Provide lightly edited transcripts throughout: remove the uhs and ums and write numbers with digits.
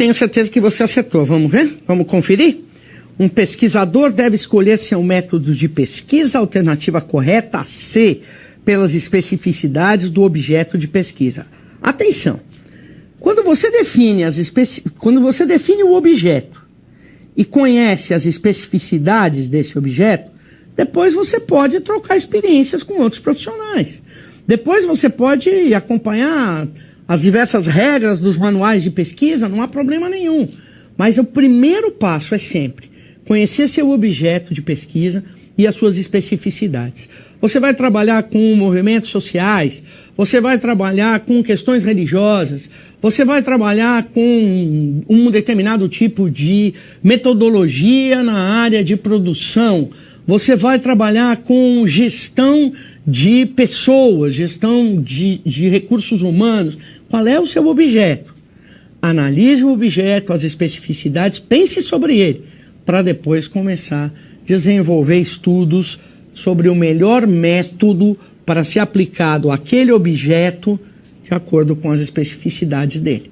tenho certeza que você acertou. Vamos ver? Vamos conferir? Um pesquisador deve escolher seu método de pesquisa. Alternativa correta, C, pelas especificidades do objeto de pesquisa. Atenção! Quando você define o objeto e conhece as especificidades desse objeto, depois você pode trocar experiências com outros profissionais. Depois você pode acompanhar as diversas regras dos manuais de pesquisa, não há problema nenhum. Mas o primeiro passo é sempre conhecer seu objeto de pesquisa e as suas especificidades. Você vai trabalhar com movimentos sociais, você vai trabalhar com questões religiosas, você vai trabalhar com um determinado tipo de metodologia na área de produção, você vai trabalhar com gestão de pessoas, gestão de recursos humanos. Qual é o seu objeto? Analise o objeto, as especificidades, pense sobre ele, para depois começar a desenvolver estudos sobre o melhor método para ser aplicado àquele objeto de acordo com as especificidades dele.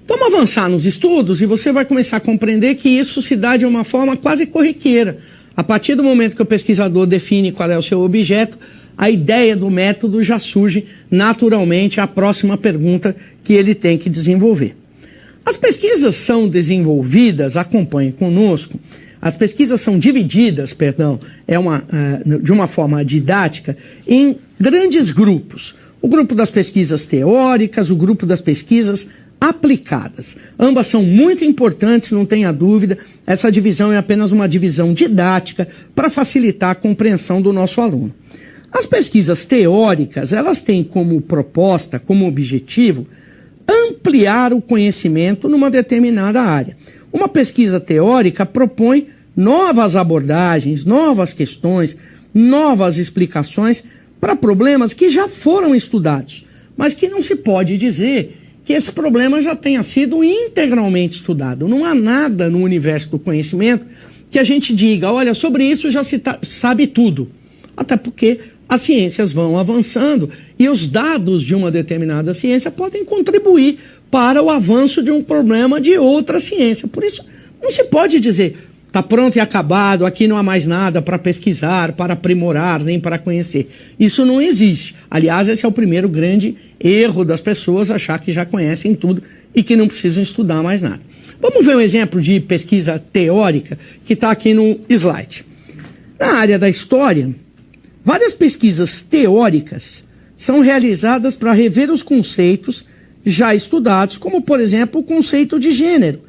Vamos avançar nos estudos e você vai começar a compreender que isso se dá de uma forma quase corriqueira. A partir do momento que o pesquisador define qual é o seu objeto, a ideia do método já surge naturalmente a próxima pergunta que ele tem que desenvolver. As pesquisas são desenvolvidas, acompanhe conosco, as pesquisas são divididas, de uma forma didática, em grandes grupos. O grupo das pesquisas teóricas, o grupo das pesquisas aplicadas. Ambas são muito importantes, não tenha dúvida. Essa divisão é apenas uma divisão didática para facilitar a compreensão do nosso aluno. As pesquisas teóricas, elas têm como proposta, como objetivo, ampliar o conhecimento numa determinada área. Uma pesquisa teórica propõe novas abordagens, novas questões, novas explicações para problemas que já foram estudados, mas que não se pode dizer que esse problema já tenha sido integralmente estudado. Não há nada no universo do conhecimento que a gente diga, olha, sobre isso já se sabe tudo. Até porque as ciências vão avançando e os dados de uma determinada ciência podem contribuir para o avanço de um problema de outra ciência. Por isso, não se pode dizer, está pronto e acabado, aqui não há mais nada para pesquisar, para aprimorar, nem para conhecer. Isso não existe. Aliás, esse é o primeiro grande erro das pessoas, achar que já conhecem tudo e que não precisam estudar mais nada. Vamos ver um exemplo de pesquisa teórica que está aqui no slide. Na área da história, várias pesquisas teóricas são realizadas para rever os conceitos já estudados, como, por exemplo, o conceito de gênero,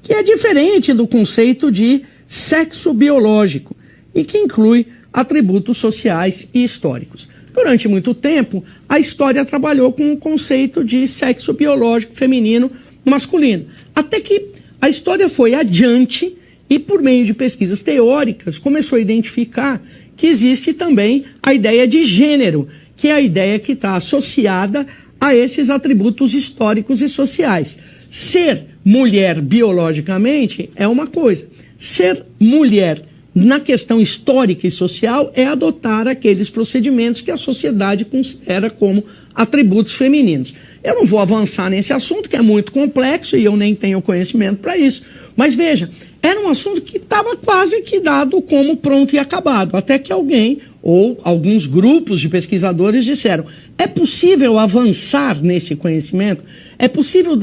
que é diferente do conceito de sexo biológico e que inclui atributos sociais e históricos. Durante muito tempo, a história trabalhou com o conceito de sexo biológico feminino masculino, até que a história foi adiante e, por meio de pesquisas teóricas, começou a identificar que existe também a ideia de gênero, que é a ideia que está associada a esses atributos históricos e sociais. Ser mulher biologicamente é uma coisa. Ser mulher na questão histórica e social é adotar aqueles procedimentos que a sociedade considera como atributos femininos. Eu não vou avançar nesse assunto, que é muito complexo e eu nem tenho conhecimento para isso. Mas veja, era um assunto que estava quase que dado como pronto e acabado, até que alguém ou alguns grupos de pesquisadores disseram, é possível avançar nesse conhecimento? É possível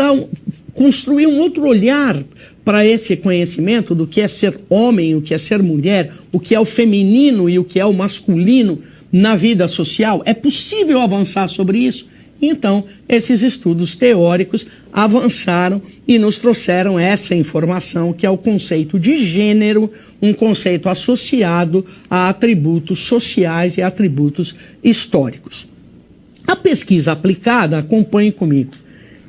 construir um outro olhar para esse conhecimento do que é ser homem, o que é ser mulher, o que é o feminino e o que é o masculino na vida social? É possível avançar sobre isso? Então, esses estudos teóricos avançaram e nos trouxeram essa informação, que é o conceito de gênero, um conceito associado a atributos sociais e atributos históricos. A pesquisa aplicada, acompanhe comigo,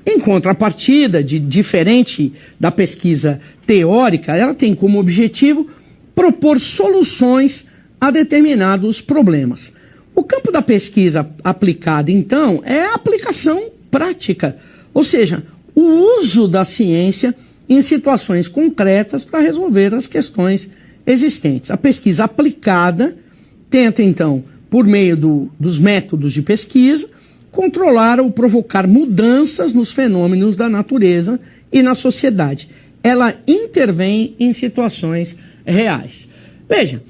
em contrapartida, diferente da pesquisa teórica, ela tem como objetivo propor soluções a determinados problemas. O campo da pesquisa aplicada, então, é a aplicação prática, ou seja, o uso da ciência em situações concretas para resolver as questões existentes. A pesquisa aplicada tenta, então, por meio dos métodos de pesquisa, controlar ou provocar mudanças nos fenômenos da natureza e na sociedade. Ela intervém em situações reais. Veja,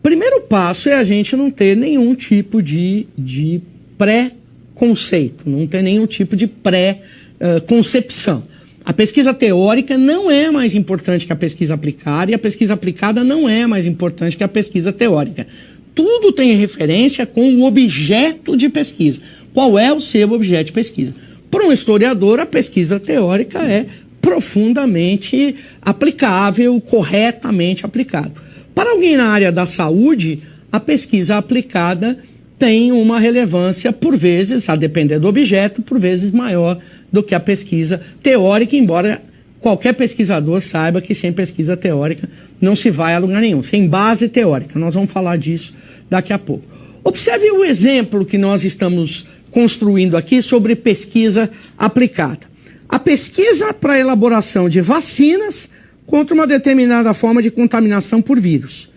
primeiro passo é a gente não ter nenhum tipo de pré-conceito, não ter nenhum tipo de pré-concepção. A pesquisa teórica não é mais importante que a pesquisa aplicada e a pesquisa aplicada não é mais importante que a pesquisa teórica. Tudo tem referência com o objeto de pesquisa. Qual é o seu objeto de pesquisa? Para um historiador, a pesquisa teórica é profundamente aplicável, corretamente aplicável. Para alguém na área da saúde, a pesquisa aplicada tem uma relevância, por vezes, a depender do objeto, por vezes maior do que a pesquisa teórica, embora qualquer pesquisador saiba que sem pesquisa teórica não se vai a lugar nenhum, sem base teórica. Nós vamos falar disso daqui a pouco. Observe o exemplo que nós estamos construindo aqui sobre pesquisa aplicada. A pesquisa para a elaboração de vacinas contra uma determinada forma de contaminação por vírus.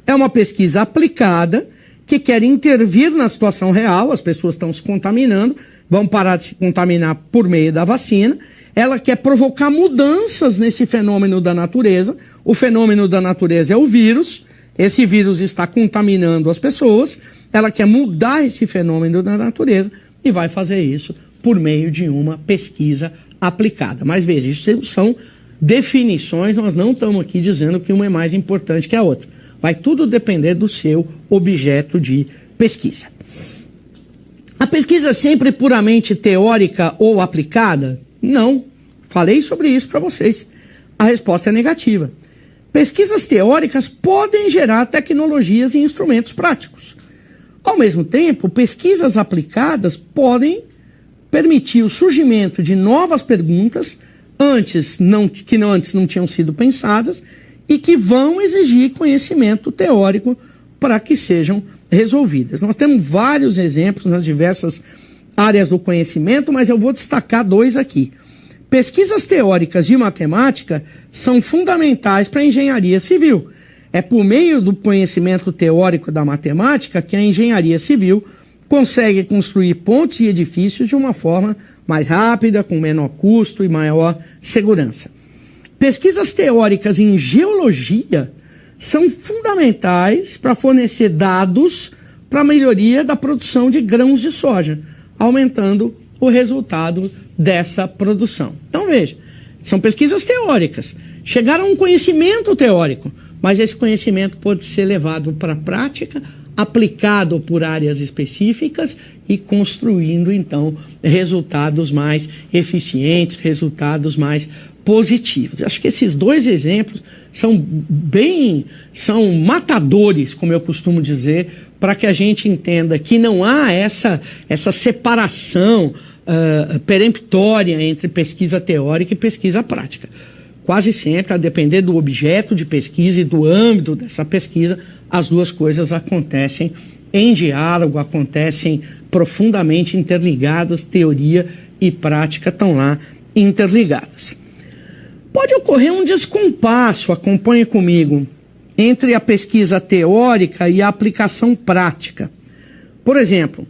É uma pesquisa aplicada que quer intervir na situação real, as pessoas estão se contaminando, vão parar de se contaminar por meio da vacina. Ela quer provocar mudanças nesse fenômeno da natureza. O fenômeno da natureza é o vírus. Esse vírus está contaminando as pessoas. Ela quer mudar esse fenômeno da natureza e vai fazer isso por meio de uma pesquisa aplicada. Mas veja, isso são definições, nós não estamos aqui dizendo que uma é mais importante que a outra. Vai tudo depender do seu objeto de pesquisa. A pesquisa é sempre puramente teórica ou aplicada? Não. Falei sobre isso para vocês. A resposta é negativa. Pesquisas teóricas podem gerar tecnologias e instrumentos práticos. Ao mesmo tempo, pesquisas aplicadas podem permitir o surgimento de novas perguntas que antes não tinham sido pensadas e que vão exigir conhecimento teórico para que sejam resolvidas. Nós temos vários exemplos nas diversas áreas do conhecimento, mas eu vou destacar dois aqui. Pesquisas teóricas de matemática são fundamentais para a engenharia civil. É por meio do conhecimento teórico da matemática que a engenharia civil consegue construir pontes e edifícios de uma forma mais rápida, com menor custo e maior segurança. Pesquisas teóricas em geologia são fundamentais para fornecer dados para a melhoria da produção de grãos de soja, aumentando o resultado dessa produção. Então veja, são pesquisas teóricas, chegaram a um conhecimento teórico, mas esse conhecimento pode ser levado para a prática, aplicado por áreas específicas e construindo então resultados mais eficientes, resultados mais positivos. Acho que esses dois exemplos são matadores, como eu costumo dizer, para que a gente entenda que não há essa separação peremptória entre pesquisa teórica e pesquisa prática. Quase sempre, a depender do objeto de pesquisa e do âmbito dessa pesquisa, as duas coisas acontecem em diálogo, acontecem profundamente interligadas, teoria e prática estão lá interligadas. Pode ocorrer um descompasso, acompanhe comigo, entre a pesquisa teórica e a aplicação prática. Por exemplo,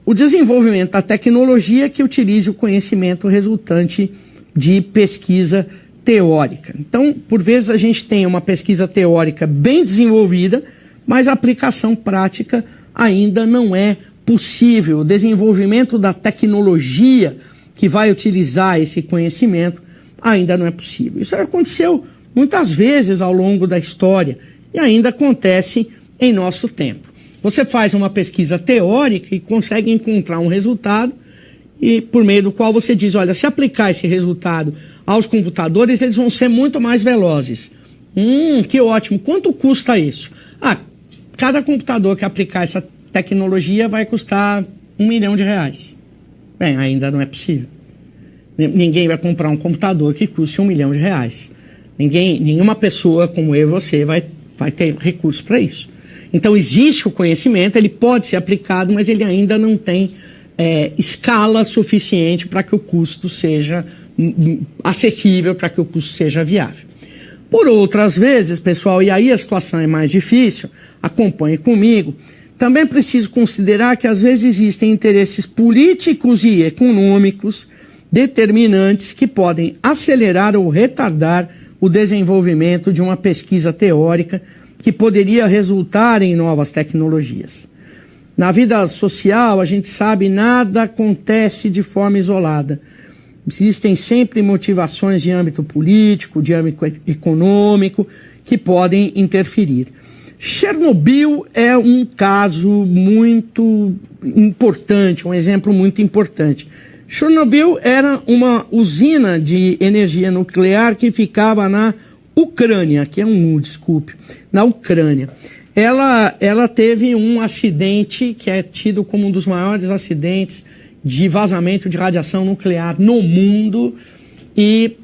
o desenvolvimento da tecnologia que utilize o conhecimento resultante de pesquisa teórica. Então, por vezes a gente tem uma pesquisa teórica bem desenvolvida, mas a aplicação prática ainda não é possível. O desenvolvimento da tecnologia que vai utilizar esse conhecimento ainda não é possível. Isso aconteceu muitas vezes ao longo da história e ainda acontece em nosso tempo. Você faz uma pesquisa teórica e consegue encontrar um resultado e por meio do qual você diz, olha, se aplicar esse resultado aos computadores, eles vão ser muito mais velozes. Que ótimo. Quanto custa isso? Cada computador que aplicar essa tecnologia vai custar R$1 milhão. Bem, ainda não é possível. Ninguém vai comprar um computador que custe R$1 milhão. Nenhuma pessoa como eu e você vai ter recurso para isso. Então existe o conhecimento, ele pode ser aplicado, mas ele ainda não tem escala suficiente para que o custo seja acessível, para que o custo seja viável. Por outras vezes, pessoal, e aí a situação é mais difícil, acompanhe comigo, Também é preciso considerar que às vezes existem interesses políticos e econômicos determinantes que podem acelerar ou retardar o desenvolvimento de uma pesquisa teórica que poderia resultar em novas tecnologias. Na vida social, a gente sabe, nada acontece de forma isolada. Existem sempre motivações de âmbito político, de âmbito econômico, que podem interferir. Chernobyl é um caso muito importante, um exemplo muito importante. Chernobyl era uma usina de energia nuclear que ficava na Ucrânia, que é na Ucrânia. Ela teve um acidente que é tido como um dos maiores acidentes de vazamento de radiação nuclear no mundo, e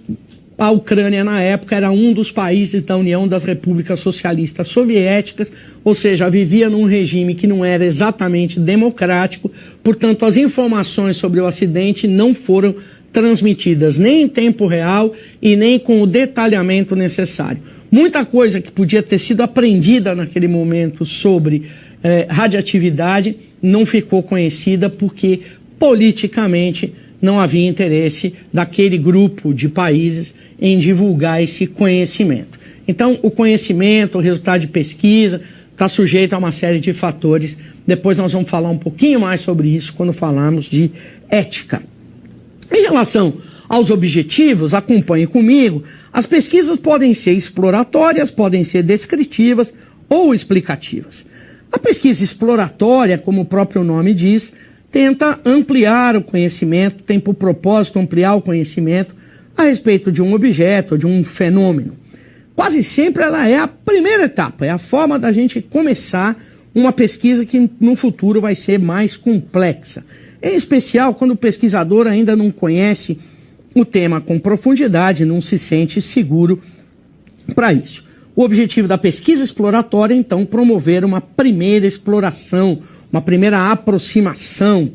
a Ucrânia, na época, era um dos países da União das Repúblicas Socialistas Soviéticas, ou seja, vivia num regime que não era exatamente democrático, portanto, as informações sobre o acidente não foram transmitidas nem em tempo real e nem com o detalhamento necessário. Muita coisa que podia ter sido aprendida naquele momento sobre radioatividade não ficou conhecida porque politicamente não havia interesse daquele grupo de países em divulgar esse conhecimento. Então, o conhecimento, o resultado de pesquisa, está sujeito a uma série de fatores. Depois nós vamos falar um pouquinho mais sobre isso quando falarmos de ética. Em relação aos objetivos, acompanhe comigo, as pesquisas podem ser exploratórias, podem ser descritivas ou explicativas. A pesquisa exploratória, como o próprio nome diz, tenta ampliar o conhecimento, tem por propósito ampliar o conhecimento a respeito de um objeto, de um fenômeno. Quase sempre ela é a primeira etapa, é a forma da gente começar uma pesquisa que no futuro vai ser mais complexa. Em especial quando o pesquisador ainda não conhece o tema com profundidade, não se sente seguro para isso. O objetivo da pesquisa exploratória, então, promover uma primeira exploração, uma primeira aproximação,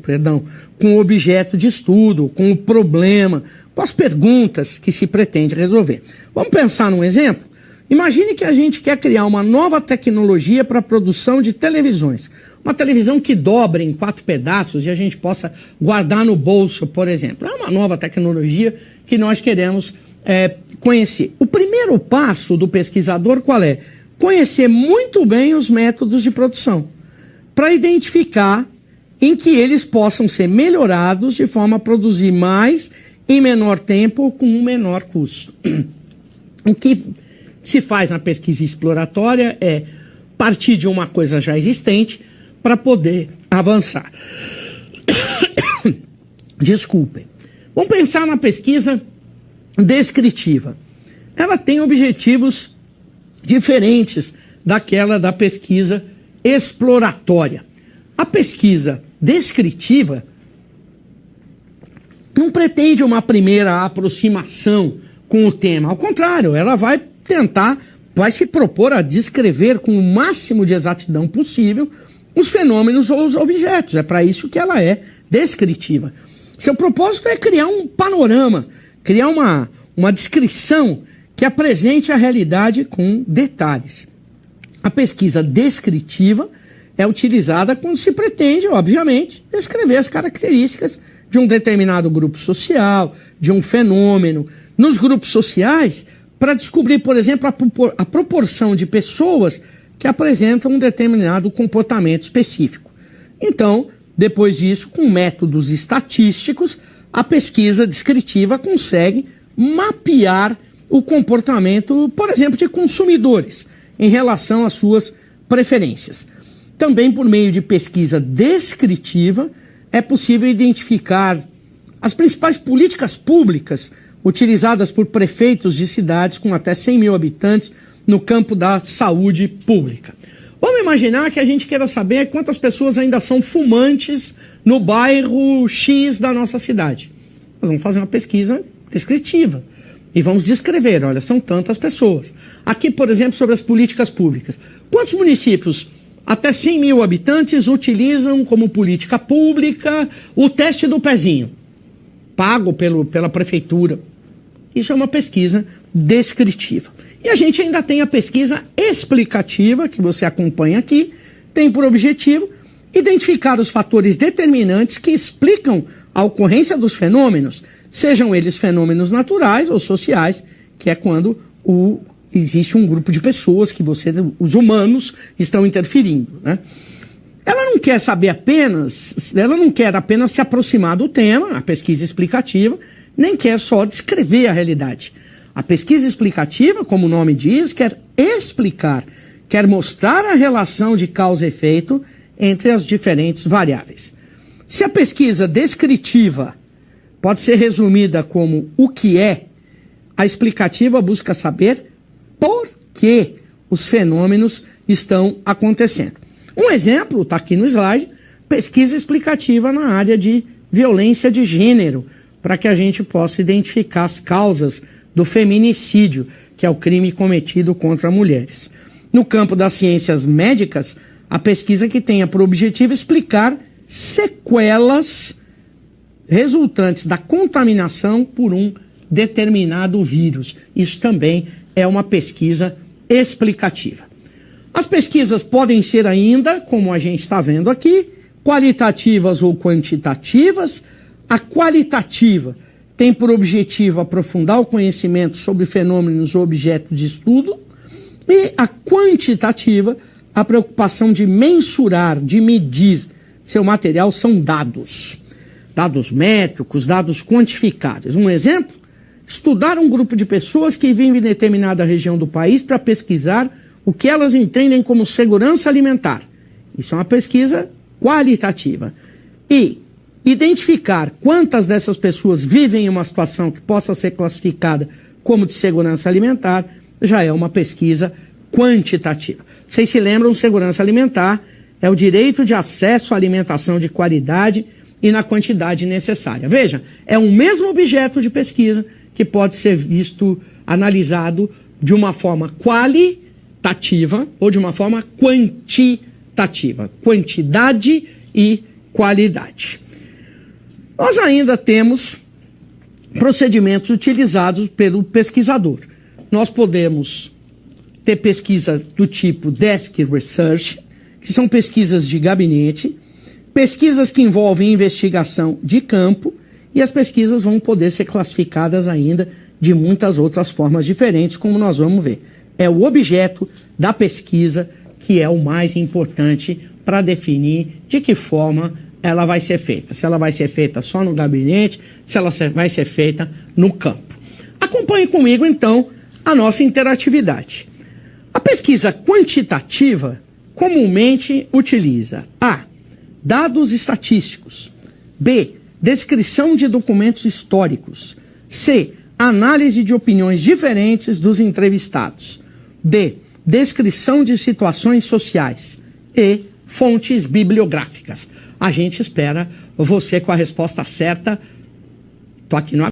com o objeto de estudo, com o problema, com as perguntas que se pretende resolver. Vamos pensar num exemplo? Imagine que a gente quer criar uma nova tecnologia para a produção de televisões. Uma televisão que dobre em 4 pedaços e a gente possa guardar no bolso, por exemplo. É uma nova tecnologia que nós queremos conhecer. O primeiro passo do pesquisador qual é? Conhecer muito bem os métodos de produção, para identificar em que eles possam ser melhorados de forma a produzir mais em menor tempo ou com um menor custo. O que se faz na pesquisa exploratória é partir de uma coisa já existente para poder avançar. Desculpem. Vamos pensar na pesquisa descritiva. Ela tem objetivos diferentes daquela da pesquisa exploratória. A pesquisa descritiva não pretende uma primeira aproximação com o tema. Ao contrário, ela vai se propor a descrever com o máximo de exatidão possível os fenômenos ou os objetos. É para isso que ela é descritiva. Seu propósito é criar um panorama, criar uma descrição que apresente a realidade com detalhes. A pesquisa descritiva é utilizada quando se pretende, obviamente, descrever as características de um determinado grupo social, de um fenômeno. Nos grupos sociais, para descobrir, por exemplo, a proporção de pessoas que apresentam um determinado comportamento específico. Então, depois disso, com métodos estatísticos, a pesquisa descritiva consegue mapear o comportamento, por exemplo, de consumidores em relação às suas preferências. Também por meio de pesquisa descritiva é possível identificar as principais políticas públicas utilizadas por prefeitos de cidades com até 100 mil habitantes no campo da saúde pública. Vamos imaginar que a gente queira saber quantas pessoas ainda são fumantes no bairro X da nossa cidade. Nós vamos fazer uma pesquisa descritiva e vamos descrever, olha, são tantas pessoas. Aqui, por exemplo, sobre as políticas públicas. Quantos municípios até 100 mil habitantes utilizam como política pública o teste do pezinho, pago pela prefeitura? Isso é uma pesquisa descritiva. E a gente ainda tem a pesquisa explicativa, que você acompanha aqui, tem por objetivo identificar os fatores determinantes que explicam a ocorrência dos fenômenos, sejam eles fenômenos naturais ou sociais, que é quando existe um grupo de pessoas que os humanos estão interferindo, né? Ela não quer apenas se aproximar do tema, a pesquisa explicativa, nem quer só descrever a realidade. A pesquisa explicativa, como o nome diz, quer explicar, quer mostrar a relação de causa e efeito entre as diferentes variáveis. Se a pesquisa descritiva pode ser resumida como o que é, a explicativa busca saber por que os fenômenos estão acontecendo. Um exemplo, está aqui no slide, pesquisa explicativa na área de violência de gênero, para que a gente possa identificar as causas do feminicídio, que é o crime cometido contra mulheres. No campo das ciências médicas, a pesquisa que tenha por objetivo explicar sequelas resultantes da contaminação por um determinado vírus. Isso também é uma pesquisa explicativa. As pesquisas podem ser ainda, como a gente está vendo aqui, qualitativas ou quantitativas. A qualitativa tem por objetivo aprofundar o conhecimento sobre fenômenos ou objetos de estudo, e a quantitativa, a preocupação de mensurar, de medir. Seu material são dados. Dados métricos, dados quantificáveis. Um exemplo, estudar um grupo de pessoas que vivem em determinada região do país para pesquisar o que elas entendem como segurança alimentar. Isso é uma pesquisa qualitativa. E identificar quantas dessas pessoas vivem em uma situação que possa ser classificada como de segurança alimentar já é uma pesquisa quantitativa. Vocês se lembram, segurança alimentar é o direito de acesso à alimentação de qualidade e na quantidade necessária. Veja, é um mesmo objeto de pesquisa que pode ser visto, analisado de uma forma qualitativa ou de uma forma quantitativa. Quantidade e qualidade. Nós ainda temos procedimentos utilizados pelo pesquisador. Nós podemos ter pesquisa do tipo Desk Research, que são pesquisas de gabinete, pesquisas que envolvem investigação de campo, e as pesquisas vão poder ser classificadas ainda de muitas outras formas diferentes, como nós vamos ver. É o objeto da pesquisa que é o mais importante para definir de que forma ela vai ser feita. Se ela vai ser feita só no gabinete, se ela vai ser feita no campo. Acompanhe comigo, então, a nossa interatividade. A pesquisa quantitativa comumente utiliza A. Dados estatísticos. B. Descrição de documentos históricos. C. Análise de opiniões diferentes dos entrevistados. D. Descrição de situações sociais. E. Fontes bibliográficas. A gente espera você com a resposta certa. Tô aqui no